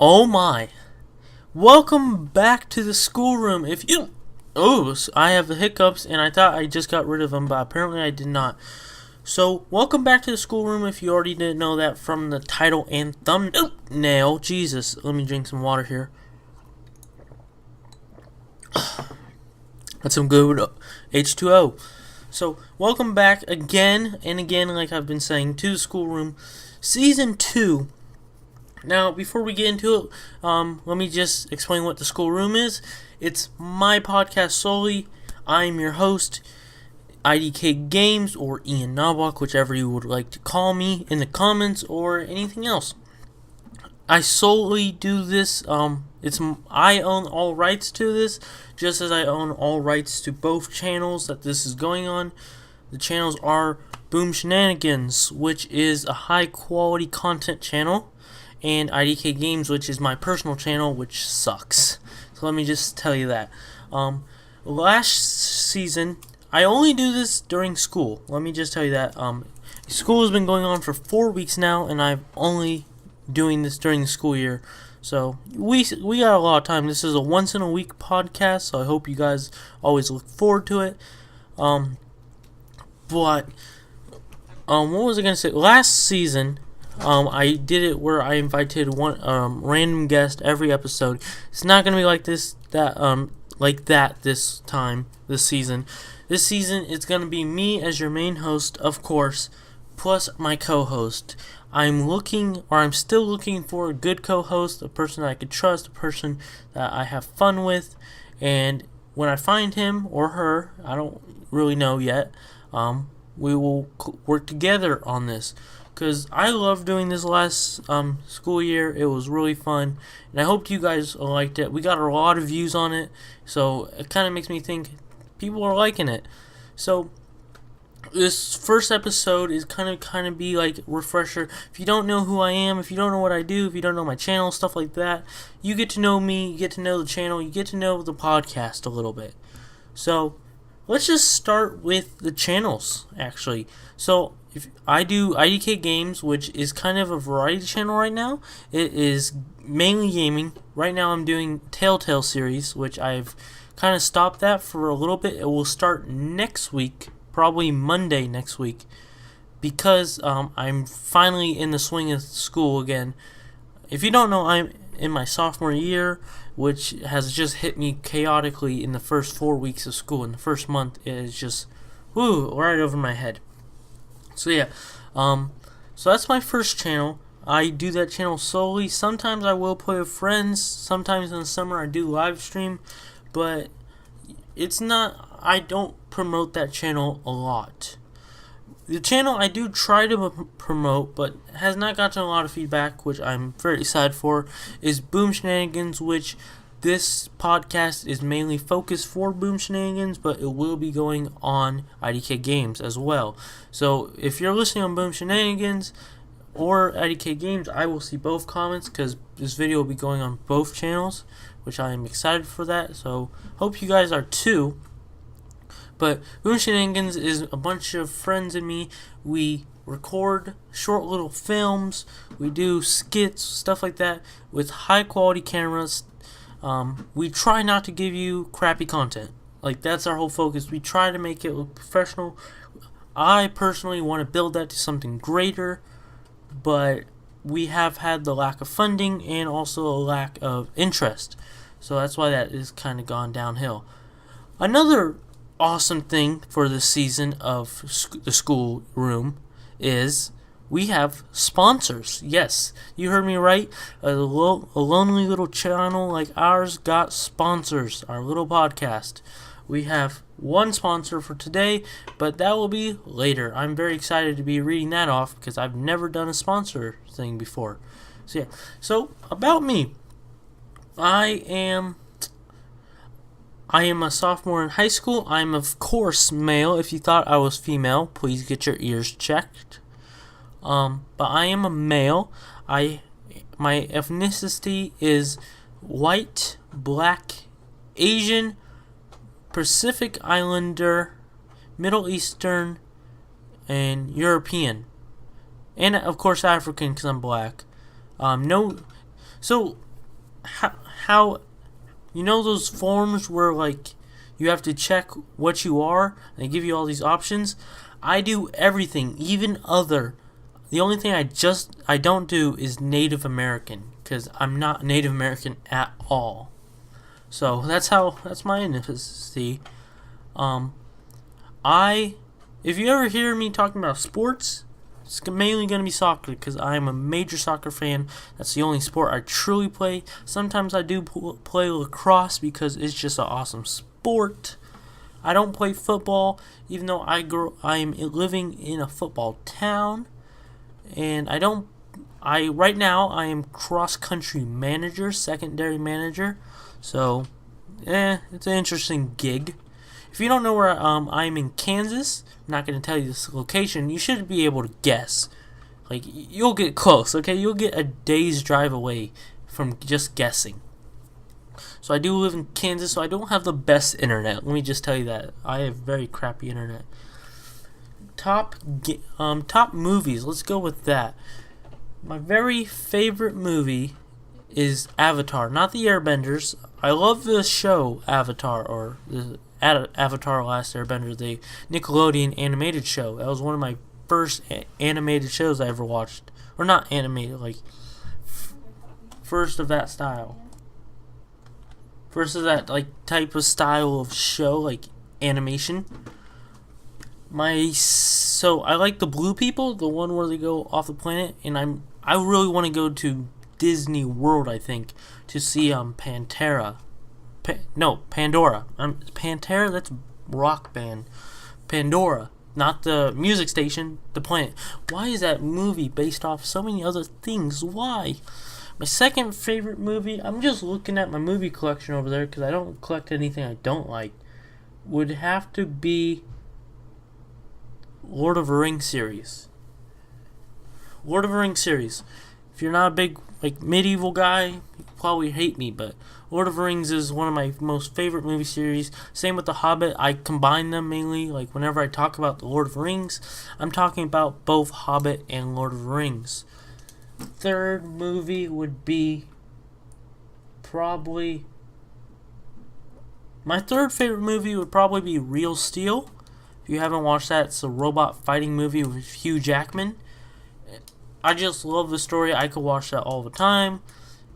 Oh my. Welcome back to the schoolroom. I have the hiccups and I thought I just got rid of them, but apparently I did not. So, welcome back to the schoolroom if you already didn't know that from the title and thumbnail. Jesus, let me drink some water here. That's some good H2O. So, welcome back again and again, like I've been saying, to the schoolroom. Season 2. Now, before we get into it, let me just explain what the schoolroom is. It's my podcast solely. I'm your host, IDK Games, or Ian Knobloch, whichever you would like to call me in the comments, or anything else. I solely do this. I own all rights to this, just as I own all rights to both channels that this is going on. The channels are Boom Shenanigans, which is a high quality content channel, and IDK Games, which is my personal channel, which sucks. So let me just tell you that. Last season, I only do this during school. Let me just tell you that. School has been going on for 4 weeks now, and I'm only doing this during the school year. So we got a lot of time. This is a once in a week podcast, so I hope you guys always look forward to it. What was I gonna say? Last season, I did it where I invited one random guest every episode. It's not gonna be like this this season. This season it's gonna be me as your main host, of course, plus my co-host. I'm still looking for a good co-host, a person that I could trust, a person that I have fun with, and when I find him or her, I don't really know yet, we will work together on this. Because I loved doing this last school year. It was really fun. And I hope you guys liked it. We got a lot of views on it. So it kind of makes me think people are liking it. So this first episode is kind of be like refresher. If you don't know who I am, if you don't know what I do, if you don't know my channel, stuff like that, you get to know me, you get to know the channel, you get to know the podcast a little bit. So let's just start with the channels, actually. So if I do IDK Games, which is kind of a variety channel right now. It is mainly gaming. Right now I'm doing Telltale series, which I've kind of stopped that for a little bit. It will start next week, probably Monday next week, because I'm finally in the swing of school again. If you don't know, I'm in my sophomore year, which has just hit me chaotically in the first 4 weeks of school. In the first month, it is just, right over my head. So yeah, so that's my first channel. I do that channel solely. Sometimes I will play with friends. Sometimes in the summer I do live stream, but I don't promote that channel a lot. The channel I do try to promote, but has not gotten a lot of feedback, which I'm very excited for, is Boom Shenanigans, which this podcast is mainly focused for Boom Shenanigans, but it will be going on IDK Games as well. So if you're listening on Boom Shenanigans or IDK Games, I will see both comments, because this video will be going on both channels, which I am excited for that. So hope you guys are too. But Boom Shenanigans is a bunch of friends and me. We record short little films. We do skits, stuff like that, with high quality cameras. We try not to give you crappy content. Like, that's our whole focus. We try to make it look professional. I personally want to build that to something greater, but we have had the lack of funding and also a lack of interest. So that's why that is kind of gone downhill. Another awesome thing for this season of the schoolroom is we have sponsors. Yes, you heard me right. A lonely little channel like ours got sponsors. Our little podcast. We have one sponsor for today, but that will be later. I'm very excited to be reading that off because I've never done a sponsor thing before. So yeah. So about me, I am a sophomore in high school. I'm of course male. If you thought I was female, please get your ears checked. But I am a male. My ethnicity is white, black, Asian, Pacific Islander, Middle Eastern, and European. And of course African, because I'm black. So how you know those forms where like you have to check what you are and they give you all these options. I do everything, even other. The only thing I don't do is Native American because I'm not Native American at all. So that's my ethnicity. I if you ever hear me talking about sports, it's mainly going to be soccer because I'm a major soccer fan. That's the only sport I truly play. Sometimes I do play lacrosse because it's just an awesome sport. I don't play football, even though I am living in a football town, and right now I am cross country manager, secondary manager. So, it's an interesting gig. If you don't know where I'm in Kansas, I'm not going to tell you this location. You should be able to guess. Like, you'll get close, okay? You'll get a day's drive away from just guessing. So I do live in Kansas, so I don't have the best internet. Let me just tell you that. I have very crappy internet. Top movies. Let's go with that. My very favorite movie is Avatar, not the Airbenders. I love the show Avatar, or the Avatar Last Airbender, the Nickelodeon animated show. That was one of my first animated shows I ever watched. Or not animated, like first of that style. First of that like type of style of show, like animation. So I like the Blue People, the one where they go off the planet, and I really want to go to Disney World, I think, to see Pandora. Pantera, that's rock band. Pandora, not the music station, the planet. Why is that movie based off so many other things? Why? My second favorite movie, I'm just looking at my movie collection over there because I don't collect anything I don't like, would have to be Lord of the Rings series. Lord of the Rings series. If you're not a big like medieval guy, you probably hate me, but Lord of the Rings is one of my most favorite movie series. Same with The Hobbit. I combine them mainly. Like whenever I talk about the Lord of the Rings, I'm talking about both Hobbit and Lord of the Rings. Third movie would be probably my third favorite movie would probably be Real Steel. If you haven't watched that, it's a robot fighting movie with Hugh Jackman. I just love the story. I could watch that all the time.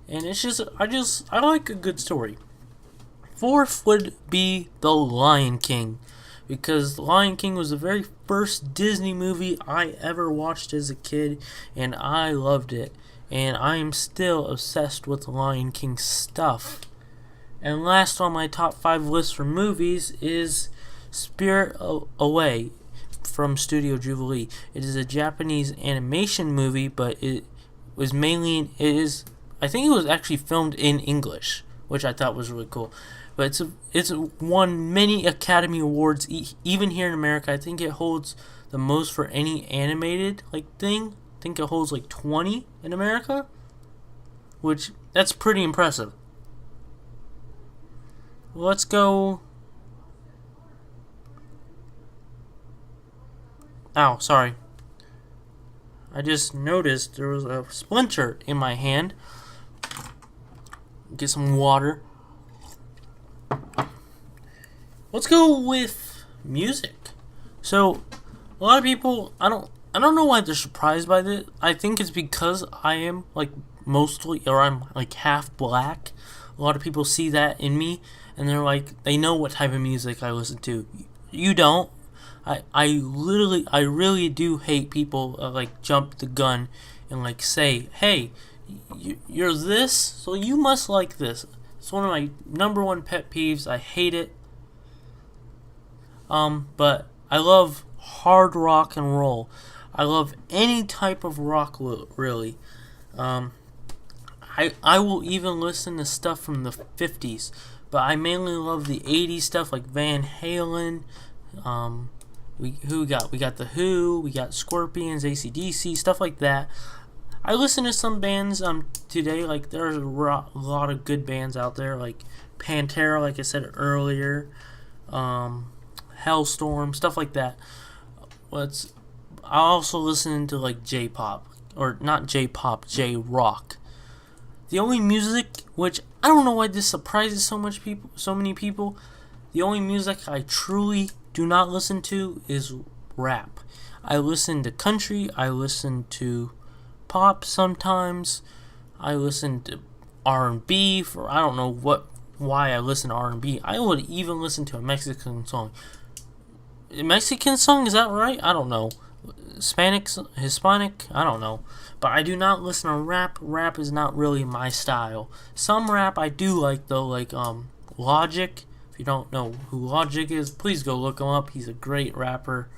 And it's just, I like a good story. Fourth would be The Lion King. Because The Lion King was the very first Disney movie I ever watched as a kid. And I loved it. And I am still obsessed with The Lion King stuff. And last on my top 5 list for movies is Spirit Away from Studio Jubilee. It is a Japanese animation movie, but I think it was actually filmed in English, which I thought was really cool. But it's won many Academy Awards, even here in America. I think it holds the most for any animated thing. I think it holds 20 in America, which that's pretty impressive. Let's go. Ow, sorry. I just noticed there was a splinter in my hand. Get some water. Let's go with music. So, a lot of people, I don't know why they're surprised by this. I think it's because I am I'm half black. A lot of people see that in me, and they know what type of music I listen to. You don't. I really do hate people jump the gun and say, hey, you're this, so you must like this. It's one of my number one pet peeves. I hate it. But I love hard rock and roll. I love any type of rock, really. I will even listen to stuff from the 50s, but I mainly love the 80s stuff like Van Halen. We got the Who, we got Scorpions, AC/DC, stuff like that. I listen to some bands today, there's a lot of good bands out there, like Pantera, like I said earlier, Hellstorm, stuff like that. I also listen to J-pop, or not J-pop, J-rock. The only music, which I don't know why this surprises so many people, the only music I truly do not listen to is rap. I listen to country, I listen to pop sometimes, I listen to R&B for I don't know why I listen to R&B. I would even listen to a Mexican song. A Mexican song, is that right? I don't know. Hispanic, I don't know. But I do not listen to rap. Rap is not really my style. Some rap I do like though, like Logic. If you don't know who Logic is, please go look him up. He's a great rapper.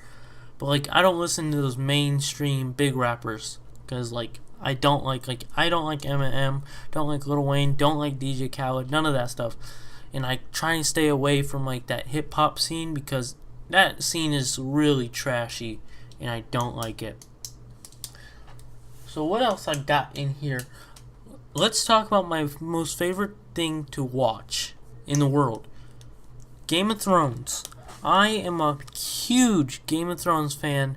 But like I don't listen to those mainstream big rappers because like I don't like Eminem, don't like Lil Wayne, don't like DJ Khaled, none of that stuff. And I try and stay away from like that hip hop scene because that scene is really trashy and I don't like it. So what else I got in here? Let's talk about my most favorite thing to watch in the world. Game of Thrones. I am a huge Game of Thrones fan.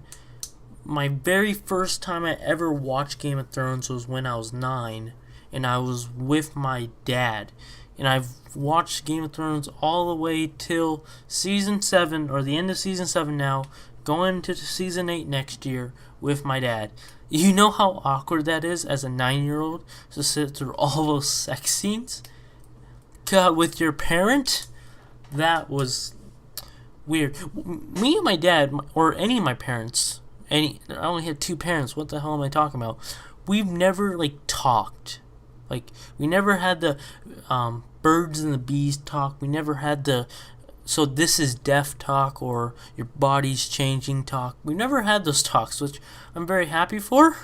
My very first time I ever watched Game of Thrones was when I was 9, and I was with my dad. And I've watched Game of Thrones all the way till Season 7, or the end of Season 7 now, going to Season 8 next year with my dad. You know how awkward that is as a 9-year-old to sit through all those sex scenes? God, with your parent? That was weird. Me and my dad, or any of my parents, I only had 2 parents, what the hell am I talking about? We've never, like, talked. Like, we never had the birds and the bees talk. We never had the so this is deaf talk or your body's changing talk. We never had those talks, which I'm very happy for.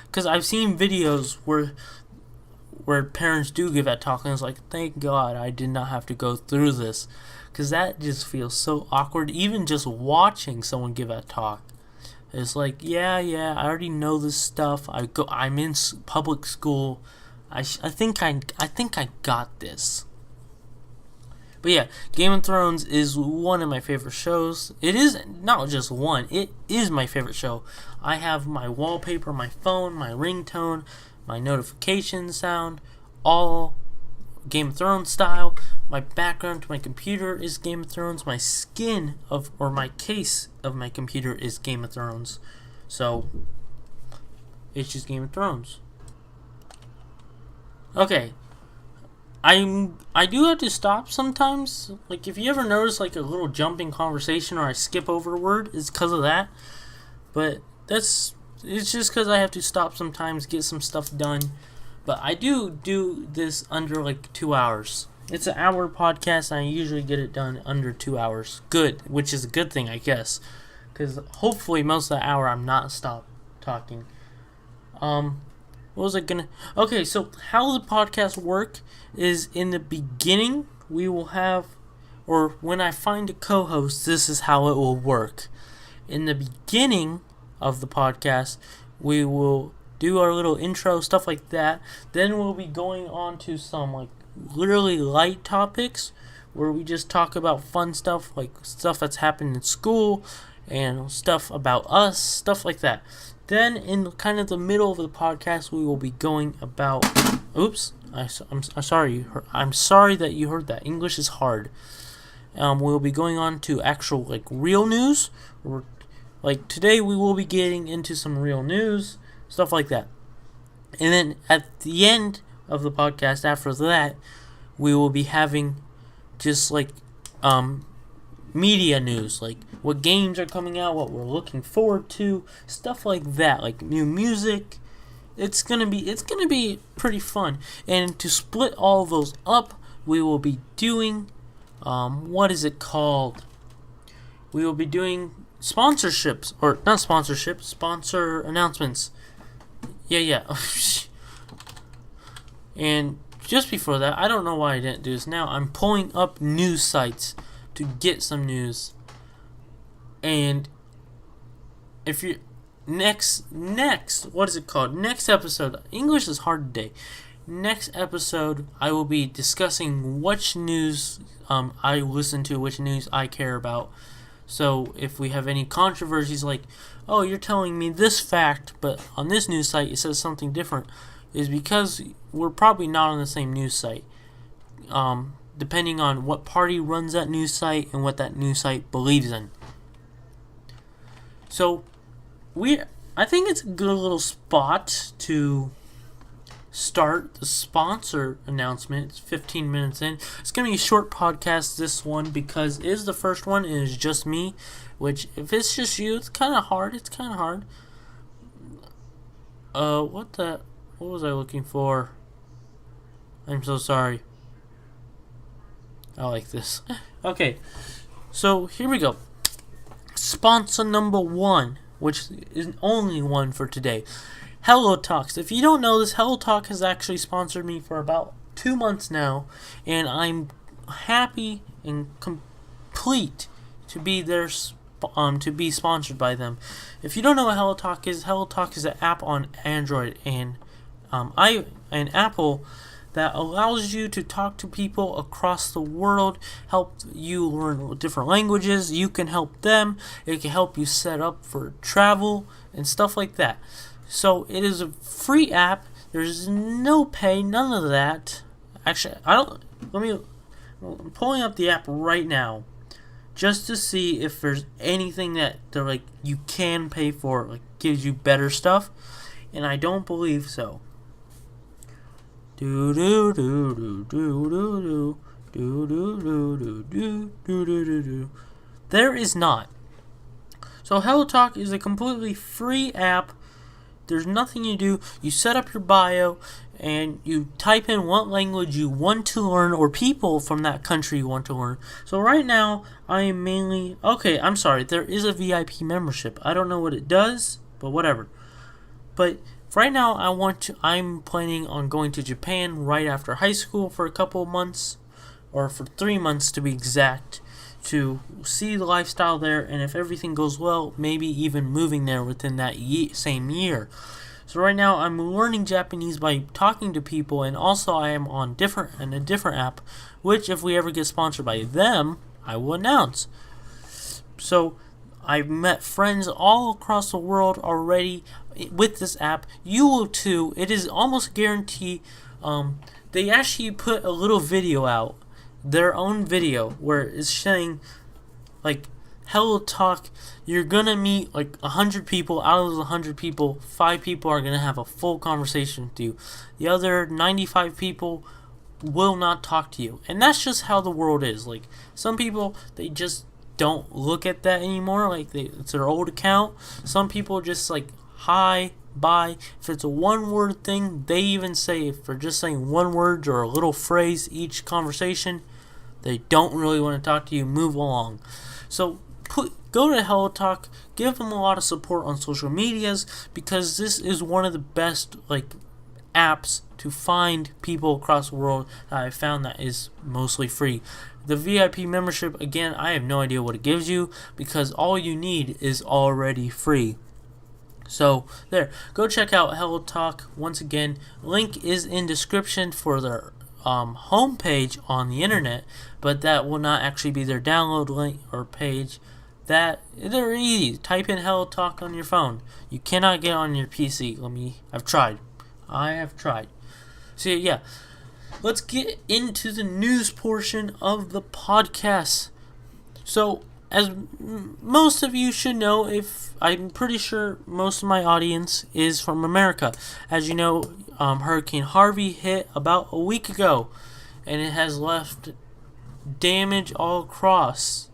Because I've seen videos where parents do give that talk, and it's like, thank God I did not have to go through this. Because that just feels so awkward, even just watching someone give that talk. It's like, yeah, I already know this stuff. I'm in public school. I think I got this. But yeah, Game of Thrones is one of my favorite shows. It is not just one. It is my favorite show. I have my wallpaper, my phone, my ringtone, my notification sound, all Game of Thrones style. My background to my computer is Game of Thrones. My my case of my computer is Game of Thrones. So, it's just Game of Thrones. Okay. I do have to stop sometimes. Like, if you ever notice, like, a little jump in conversation or I skip over a word, it's because of that. But it's just because I have to stop sometimes, get some stuff done. But I do this under, like, 2 hours. It's an hour podcast, and I usually get it done under 2 hours. Good, which is a good thing, I guess. Because hopefully most of the hour I'm not stopped talking. What was I gonna... Okay, so how the podcast work is in the beginning, we will have... Or when I find a co-host, this is how it will work. In the beginning of the podcast, we will do our little intro, stuff like that. Then we'll be going on to some, like, literally light topics where we just talk about fun stuff, like stuff that's happened in school and stuff about us, stuff like that. Then in kind of the middle of the podcast, we will be going about... Oops, I'm sorry. I'm sorry that you heard that. English is hard. We'll be going on to actual, like, real news. Like, today we will be getting into some real news, stuff like that. And then at the end of the podcast, after that, we will be having just, like, media news, like what games are coming out, what we're looking forward to, stuff like that, like new music. It's gonna be pretty fun. And to split all of those up, we will be doing what is it called? We will be doing sponsorships, or not sponsorships, sponsor announcements. Yeah. And just before that, I don't know why I didn't do this now. I'm pulling up news sites to get some news. And if you next what is it called? Next episode. English is hard today. Next episode, I will be discussing which news I listen to, which news I care about. So if we have any controversies, like, oh, you're telling me this fact, but on this news site it says something different, is because we're probably not on the same news site. Depending on what party runs that news site and what that news site believes in. So, I think it's a good little spot to start the sponsor announcement. It's 15 minutes in. It's going to be a short podcast, this one, because it is the first one and it's just me, which, if it's just you, it's kind of hard. What was I looking for? I'm so sorry. I like this. Okay, so here we go. Sponsor number 1, which is only one for today. Hello Talks. If you don't know this, Hello Talk has actually sponsored me for about 2 months now, and I'm happy and complete to be their to be sponsored by them. If you don't know what Hello Talk is an app on Android and Apple that allows you to talk to people across the world, help you learn different languages. You can help them. It can help you set up for travel and stuff like that. So it is a free app. There's no pay, none of that. Actually, I'm pulling up the app right now just to see if there's anything that they're like you can pay for, like gives you better stuff, and I don't believe so. There is not. So Hello Talk is a completely free app. There's nothing you do. You set up your bio and you type in what language you want to learn or people from that country you want to learn. So right now I am mainly there is a VIP membership. I don't know what it does, but whatever. But right now, I'm planning on going to Japan right after high school for a couple of months, or for 3 months to be exact, to see the lifestyle there, and if everything goes well, maybe even moving there within that same year. So right now, I'm learning Japanese by talking to people, and also I am on a different app, which if we ever get sponsored by them, I will announce. So I've met friends all across the world already with this app. You will too. It is almost guaranteed. They actually put a little video out, their own video, where it's saying, like, Hello Talk, you're gonna meet like 100 people. Out of those 100 people, 5 people are gonna have a full conversation with you. The other 95 people will not talk to you. And that's just how the world is. Like, some people, they just don't look at that anymore. Like, it's their old account. Some people just like, hi, bye. If it's a one-word thing, they even say, if they're just saying one word or a little phrase each conversation, they don't really want to talk to you. Move along. So go to Hello Talk, give them a lot of support on social medias, because this is one of the best apps to find people across the world that I found that is mostly free. The VIP membership, again, I have no idea what it gives you, because all you need is already free. So there, go check out Hello Talk. Once again, link is in description for their homepage on the internet, but that will not actually be their download link or page. That they're easy. Type in Hello Talk on your phone. You cannot get on your PC. I have tried. So yeah, let's get into the news portion of the podcast. So, as most of you should know, I'm pretty sure most of my audience is from America. As you know, Hurricane Harvey hit about a week ago, and it has left damage all across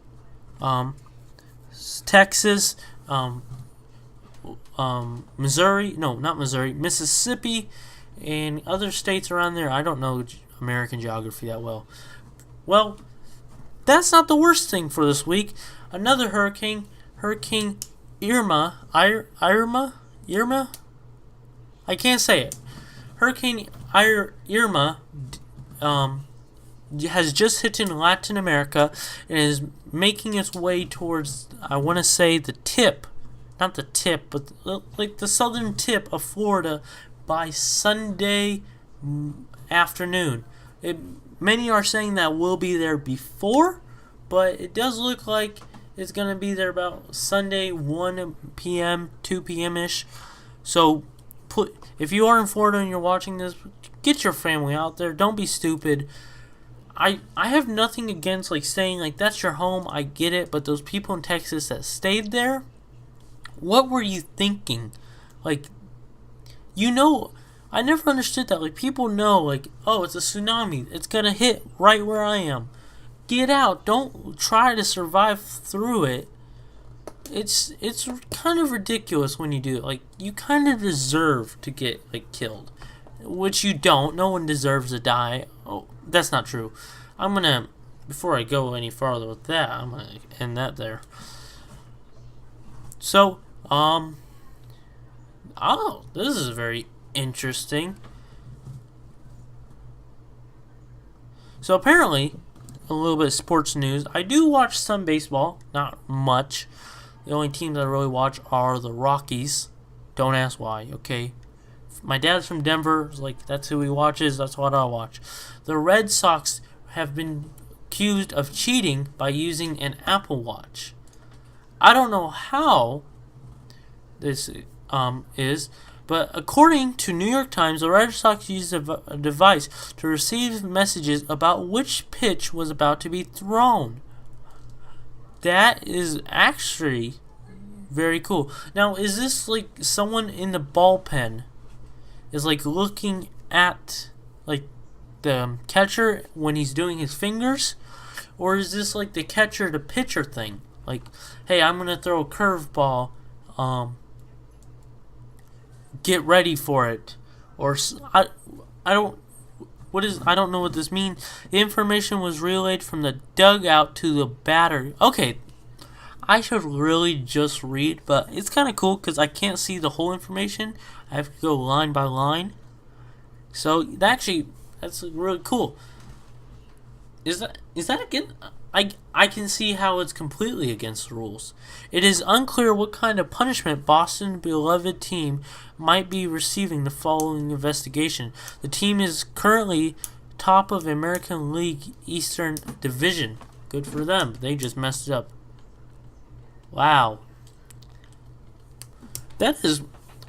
Texas, Mississippi, and other states around there. I don't know American geography that well. Well, that's not the worst thing for this week. Another hurricane, Hurricane Irma. Irma? I can't say it. Hurricane Irma has just hit in Latin America and is making its way towards, I want to say, the tip. Not the tip, but like the southern tip of Florida by Sunday afternoon. Many are saying that we'll be there before, but it does look like it's going to be there about Sunday 1 p.m., 2 p.m.-ish. So if you are in Florida and you're watching this, get your family out there. Don't be stupid. I have nothing against like saying like that's your home. I get it, but those people in Texas that stayed there, what were you thinking? Like, I never understood that. Like, people know, like, oh, it's a tsunami. It's gonna hit right where I am. Get out. Don't try to survive through it. It's kind of ridiculous when you do it. Like, you kind of deserve to get like killed, which you don't. No one deserves to die. Oh, that's not true. Before I go any farther with that, I'm gonna end that there. So, this is very interesting. So apparently, a little bit of sports news. I do watch some baseball, not much. The only teams I really watch are the Rockies. Don't ask why, okay? My dad's from Denver. Like, that's who he watches. That's what I watch. The Red Sox have been accused of cheating by using an Apple Watch. I don't know how this is, but according to New York Times, the Red Sox used a device to receive messages about which pitch was about to be thrown. That is actually very cool. Now, is this like someone in the bullpen is like looking at like the catcher when he's doing his fingers? Or is this like the catcher to pitcher thing? Like, hey, I'm going to throw a curveball. Get ready for it. Or I don't know what this means. The information was relayed from the dugout to the batter. Okay, I should really just read, but it's kind of cool because I can't see the whole information. I have to go line by line. So that's really cool. Is that again? I can see how it's completely against the rules. It is unclear what kind of punishment Boston's beloved team might be receiving the following investigation. The team is currently top of American League Eastern Division. Good for them. They just messed it up. Wow.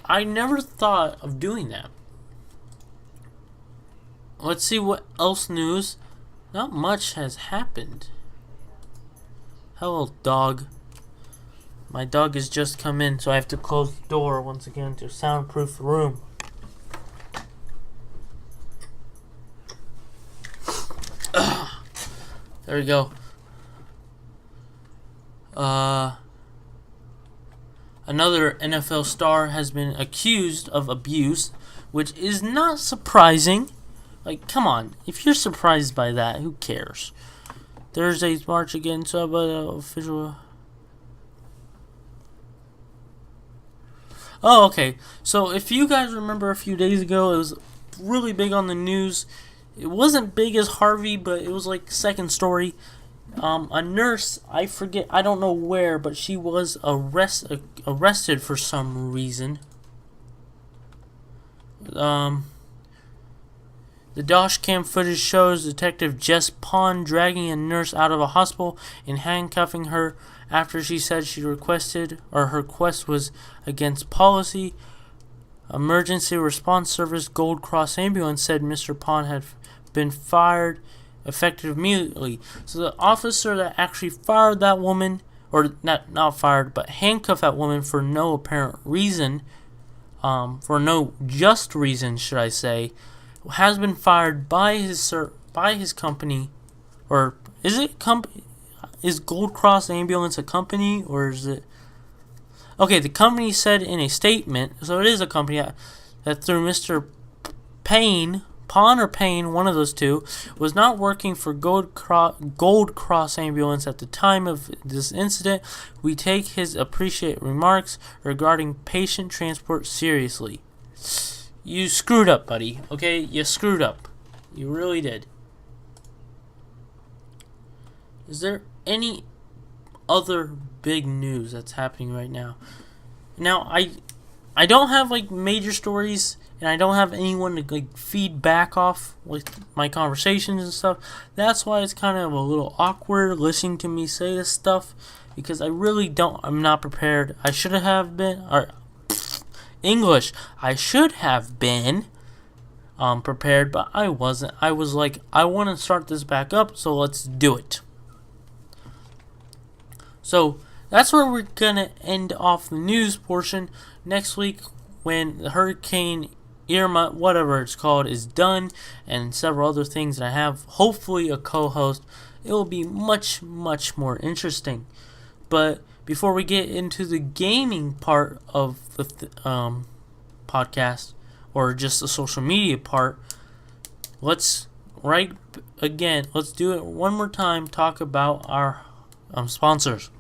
I never thought of doing that. Let's see what else news. Not much has happened. Hello, dog. My dog has just come in, so I have to close the door once again to soundproof the room. There we go. Another NFL star has been accused of abuse, which is not surprising. Like, come on. If you're surprised by that, who cares? Thursday's march against official. Oh, okay. So, if you guys remember a few days ago, it was really big on the news. It wasn't big as Harvey, but it was like second story. A nurse, I forget, I don't know where, but she was arrested for some reason. The dashcam footage shows Detective Jess Pond dragging a nurse out of a hospital and handcuffing her after she said her request was against policy. Emergency Response Service Gold Cross Ambulance said Mr. Pond had been fired effective immediately. So the officer that actually fired that woman, or not fired, but handcuffed that woman for no apparent reason, for no just reason, should I say, has been fired by his company, or is it company? Is Gold Cross Ambulance a company, or is it? Okay, the company said in a statement, so it is a company that through Mr. Pond or Payne, one of those two, was not working for Gold Cross Ambulance at the time of this incident. We take his appreciate remarks regarding patient transport seriously. You screwed up, buddy. Okay, you screwed up. You really did. Is there any other big news that's happening right now? Now, I don't have like major stories, and I don't have anyone to like feed back off with my conversations and stuff. That's why it's kind of a little awkward listening to me say this stuff, because I'm not prepared. I should have been, or English. I should have been prepared, but I wasn't. I was like, I want to start this back up, so let's do it. So that's where we're gonna end off the news portion. Next week, when the Hurricane Irma, whatever it's called, is done, and several other things that I have, hopefully a co-host, it will be much, much more interesting. But before we get into the gaming part of the podcast, or just the social media part, let's do it one more time, talk about our sponsors.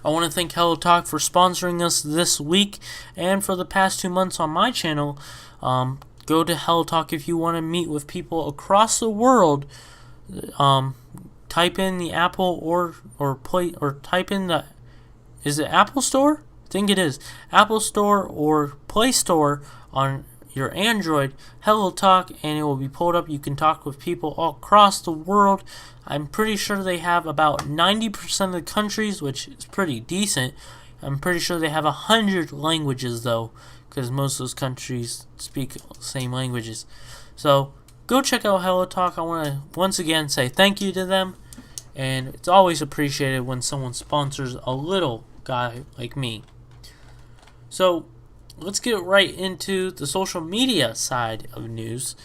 I want to thank Hello Talk for sponsoring us this week and for the past 2 months on my channel. Go to Hello Talk if you want to meet with people across the world. Type in the Apple or type in the, is it Apple Store? I think it is Apple Store or Play Store on your Android, Hello Talk, and it will be pulled up. You can talk with people all across the world. I'm pretty sure they have about 90% of the countries, which is pretty decent. I'm pretty sure they have 100 languages, though, because most of those countries speak the same languages. So go check out Hello Talk. I want to once again say thank you to them, and it's always appreciated when someone sponsors a little guy like me. So let's get right into the social media side of news.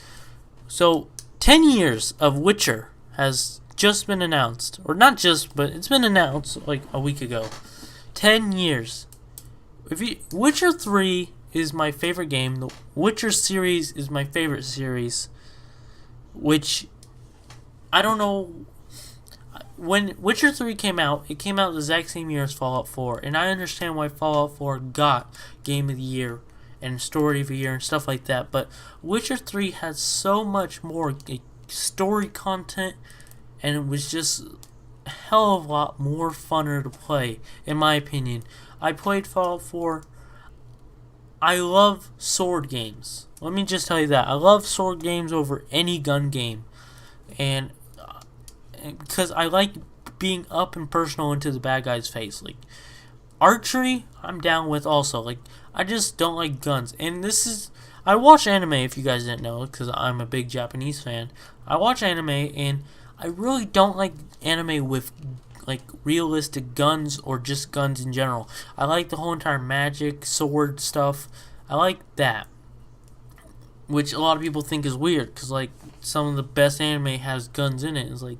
So 10 years of Witcher has just been announced. Or not just, but it's been announced like a week ago. 10 years. Witcher 3 is my favorite game. The Witcher series is my favorite series. Which, I don't know. When Witcher 3 came out, it came out the exact same year as Fallout 4. And I understand why Fallout 4 got Game of the Year and Story of the Year and stuff like that. But Witcher 3 has so much more story content, and it was just a hell of a lot more funner to play, in my opinion. I played Fallout 4. I love sword games. Let me just tell you that. I love sword games over any gun game. And because I like being up and personal into the bad guy's face. Like, archery, I'm down with also. Like, I just don't like guns. And I watch anime, if you guys didn't know, because I'm a big Japanese fan. I watch anime, and I really don't like anime with, like, realistic guns or just guns in general. I like the whole entire magic, sword stuff. I like that. Which a lot of people think is weird, because, like, some of the best anime has guns in it. It's like,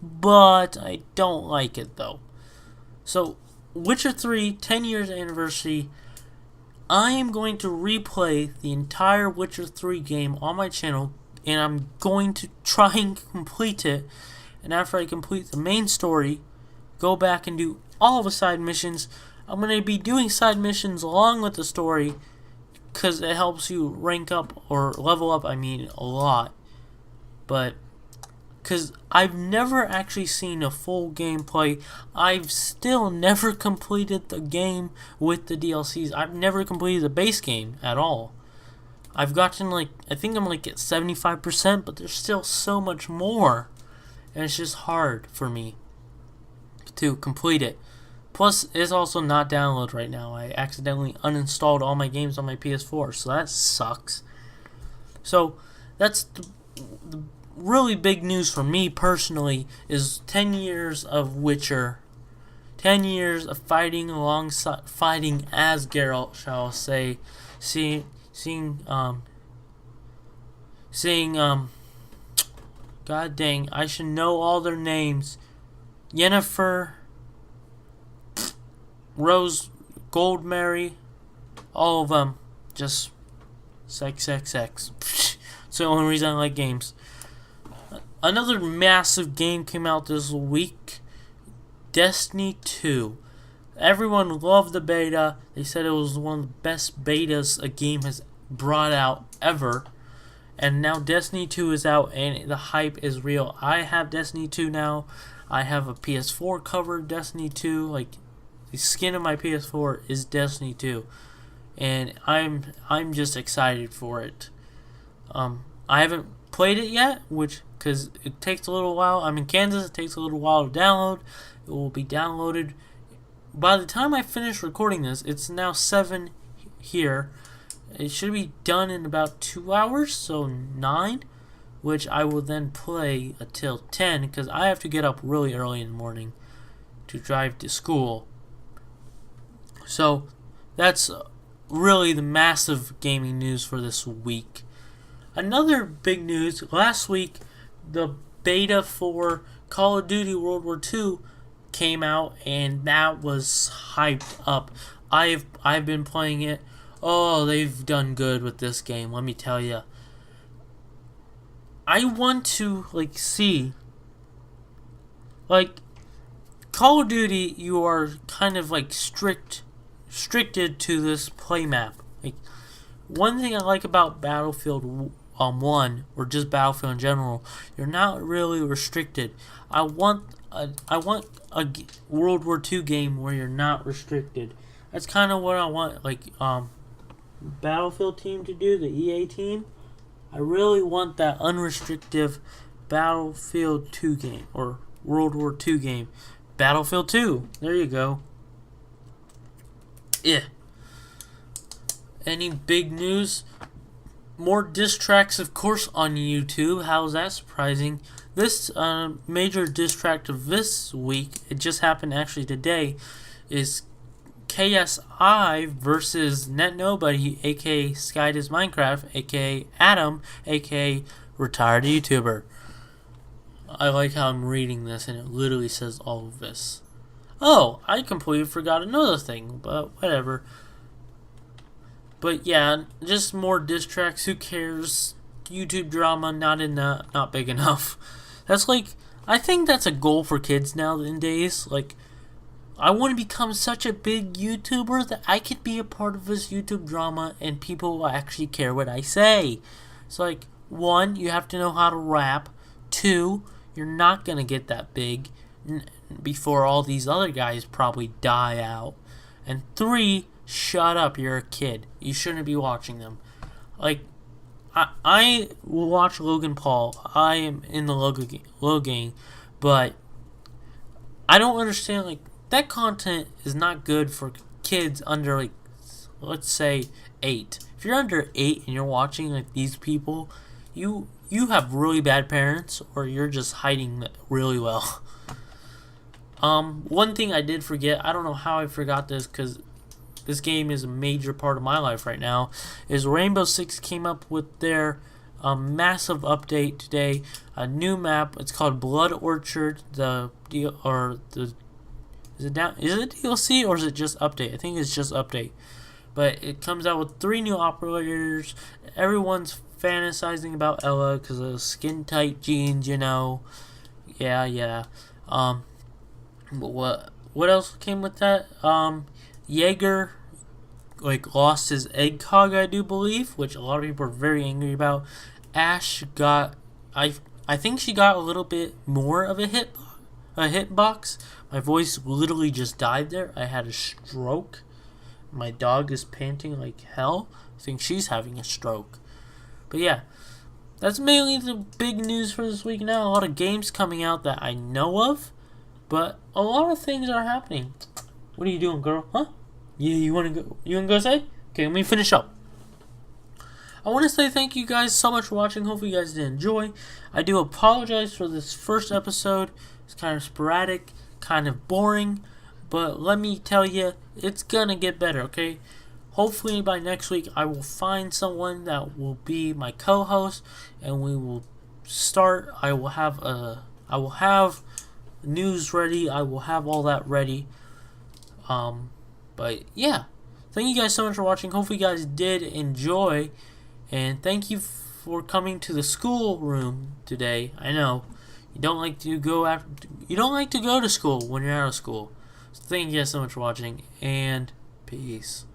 but I don't like it, though. So, Witcher 3, 10 years anniversary. I am going to replay the entire Witcher 3 game on my channel, and I'm going to try and complete it. And after I complete the main story, go back and do all the side missions. I'm going to be doing side missions along with the story, because it helps you rank up, or level up, a lot. But because I've never actually seen a full gameplay. I've still never completed the game with the DLCs. I've never completed the base game at all. I've gotten I think I'm at 75%, but there's still so much more. And it's just hard for me to complete it. Plus, it's also not downloaded right now. I accidentally uninstalled all my games on my PS4, so that sucks. So, that's the really big news for me personally, is 10 years of Witcher. 10 years of fighting as Geralt, shall I say. Seeing, god dang, I should know all their names. Yennefer, Rose, Goldberry, all of them. Just sex. It's the only reason I like games. Another massive game came out this week, Destiny 2. Everyone loved the beta. They said it was one of the best betas a game has brought out ever. And now Destiny 2 is out, and the hype is real. I have Destiny 2 now. I have a PS4 cover Destiny 2. The skin of my PS4 is Destiny 2. And I'm just excited for it. I haven't played it yet, because it takes a little while. I'm in Kansas. It takes a little while to download. It will be downloaded. By the time I finish recording this, it's now 7 here. It should be done in about 2 hours, so 9, which I will then play until 10 because I have to get up really early in the morning to drive to school. So that's really the massive gaming news for this week. Another big news, last week the beta for Call of Duty World War II came out, and that was hyped up. I've been playing it. Oh, they've done good with this game, let me tell you. I want to see Call of Duty, you are kind of restricted to this play map. One thing I like about Battlefield 1 or just Battlefield in general, you're not really restricted. I want a World War II game where you're not restricted. That's kind of what I want Battlefield team to do, the EA team. I really want that unrestricted Battlefield 2 game or World War II game. Battlefield 2. There you go. Yeah. Any big news? More diss tracks, of course, on YouTube. How's that surprising? This major diss track of this week, it just happened actually today, is KSI versus Net Nobody, aka Sky Does Minecraft, aka Adam, aka Retired YouTuber. I like how I'm reading this and it literally says all of this. Oh, I completely forgot another thing, but whatever. But yeah, just more diss tracks, who cares? YouTube drama, not big enough. That's I think that's a goal for kids nowadays. I want to become such a big YouTuber that I could be a part of this YouTube drama and people will actually care what I say. It's 1, you have to know how to rap. 2, you're not going to get that big before all these other guys probably die out. And 3, shut up, you're a kid. You shouldn't be watching them. I watch Logan Paul. I am in the Logan gang, but I don't understand, that content is not good for kids under, let's say, 8. If you're under 8 and you're watching, these people, you have really bad parents, or you're just hiding really well. One thing I did forget, I don't know how I forgot this, because this game is a major part of my life right now, is Rainbow Six came up with their massive update today. A new map, it's called Blood Orchard, is it DLC or is it just update? I think it's just update. But it comes out with 3 new operators. Everyone's fantasizing about Ella because of skin tight jeans, Yeah. But what else came with that? Jaeger lost his egg hog, I do believe, which a lot of people are very angry about. Ash got, I think she got a little bit more of a hitbox. My voice literally just died there. I had a stroke. My dog is panting like hell. I think she's having a stroke. But yeah, that's mainly the big news for this week now. A lot of games coming out that I know of, but a lot of things are happening. What are you doing, girl? Huh? Yeah, you wanna go say? Okay, let me finish up. I want to say thank you guys so much for watching. Hopefully you guys did enjoy. I do apologize for this first episode. It's kind of sporadic, kind of boring, but let me tell you, it's gonna get better, okay? Hopefully by next week I will find someone that will be my co-host and we will start. I will have news ready. I will have all that ready. But yeah, thank you guys so much for watching. Hopefully you guys did enjoy, and thank you for coming to the schoolroom today. I know you don't like to go to school when you're out of school. So thank you guys so much for watching, and peace.